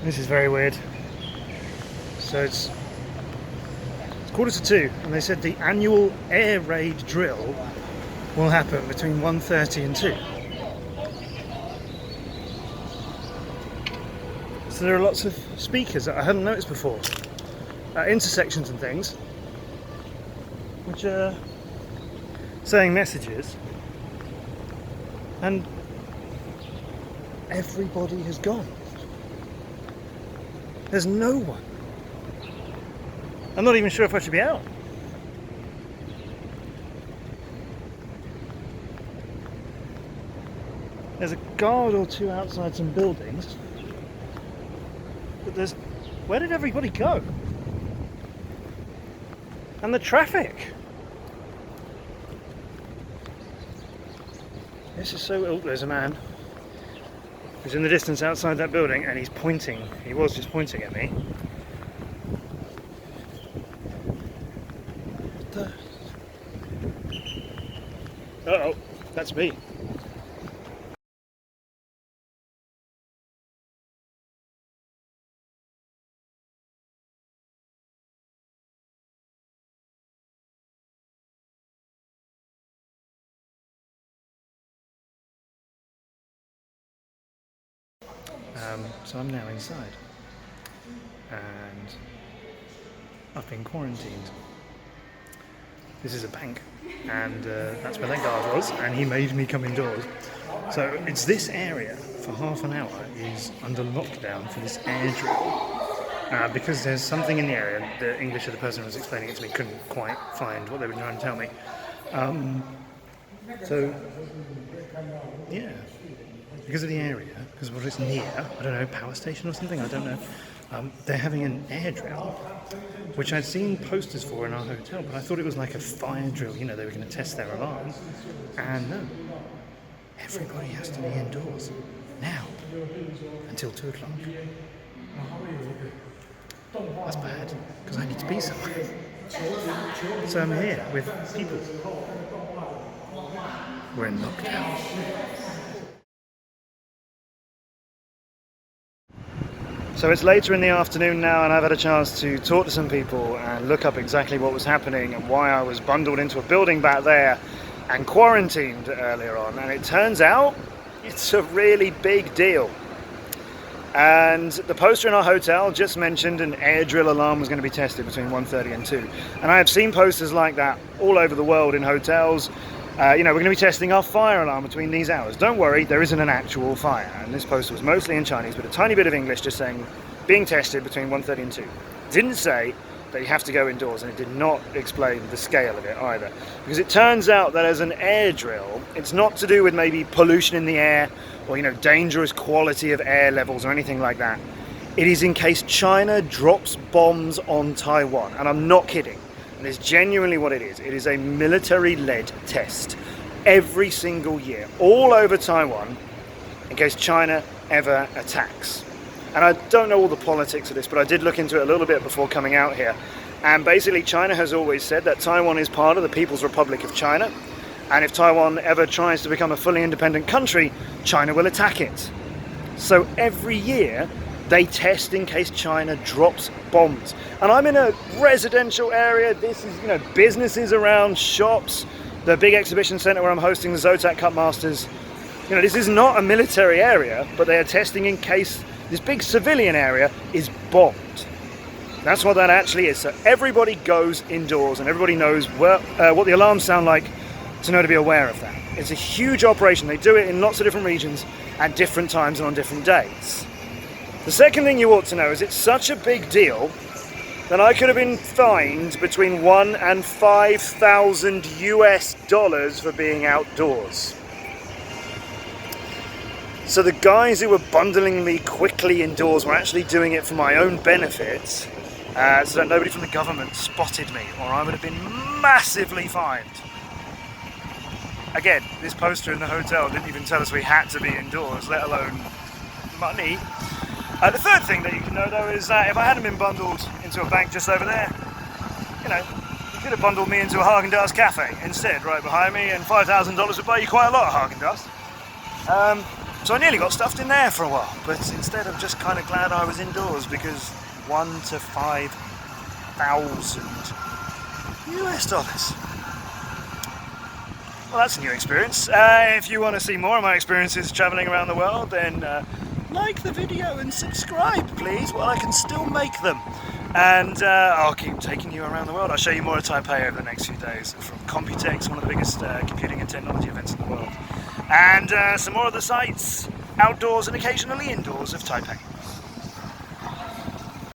This is very weird. So it's 1:45, and they said the annual air raid drill will happen between 1:30 and 2. So there are lots of speakers that I hadn't noticed before at intersections and things, which are saying messages, and everybody has gone. There's no one. I'm not even sure if I should be out. There's a guard or two outside some buildings, but where did everybody go? And the traffic. This is so... Oh, there's a man who's in the distance outside that building, and he's pointing. He was just pointing at me. Uh-oh, that's me. So I'm now inside, and I've been quarantined. This is a bank, and that's where that guard was, and he made me come indoors. So it's this area for half an hour is under lockdown for this air drill, because there's something in the area. The English of the person who was explaining it to me couldn't quite find what they were trying to tell me. So yeah, because of the area, because of what it's near, I don't know, power station or something, I don't know. They're having an air drill, which I'd seen posters for in our hotel, but I thought it was like a fire drill, you know, they were going to test their alarms. And no, everybody has to be indoors now until 2 o'clock. That's bad, because I need to be somewhere. So I'm here with people. We're in lockdown. So it's later in the afternoon now, and I've had a chance to talk to some people and look up exactly what was happening and why I was bundled into a building back there and quarantined earlier on. And it turns out it's a really big deal. And the poster in our hotel just mentioned an air drill alarm was going to be tested between 1:30 and 2. And I have seen posters like that all over the world in hotels. We're going to be testing our fire alarm between these hours. Don't worry, there isn't an actual fire. And this poster was mostly in Chinese, but a tiny bit of English just saying, being tested between 1:30 and 2. Didn't say that you have to go indoors, and it did not explain the scale of it either. Because it turns out that as an air drill, it's not to do with maybe pollution in the air or, dangerous quality of air levels or anything like that. It is in case China drops bombs on Taiwan. And I'm not kidding. And it's genuinely what it is. It is a military-led test every single year, all over Taiwan, in case China ever attacks. And I don't know all the politics of this, but I did look into it a little bit before coming out here. And basically, China has always said that Taiwan is part of the People's Republic of China. And if Taiwan ever tries to become a fully independent country, China will attack it. So every year, they test in case China drops bombs. And I'm in a residential area. This is, businesses around, shops, the big exhibition center where I'm hosting the Zotac Cup Masters. This is not a military area, but they are testing in case this big civilian area is bombed. That's what that actually is. So everybody goes indoors and everybody knows what the alarms sound like to know to be aware of that. It's a huge operation. They do it in lots of different regions at different times and on different days. The second thing you ought to know is it's such a big deal that I could have been fined between $1,000 and $5,000 for being outdoors. So the guys who were bundling me quickly indoors were actually doing it for my own benefit, so that nobody from the government spotted me, or I would have been massively fined. Again, this poster in the hotel didn't even tell us we had to be indoors, let alone money. The third thing that you can know, though, is that if I hadn't been bundled into a bank just over there, you could have bundled me into a Häagen-Dazs cafe instead, right behind me, and $5,000 would buy you quite a lot of Häagen-Dazs. So I nearly got stuffed in there for a while, but instead I'm just kind of glad I was indoors, because 1 to 5,000 US dollars. Well, that's a new experience. If you want to see more of my experiences travelling around the world, then like the video and subscribe, please, while I can still make them. And I'll keep taking you around the world. I'll show you more of Taipei over the next few days, from Computex, one of the biggest computing and technology events in the world, and some more of the sights, outdoors and occasionally indoors, of Taipei.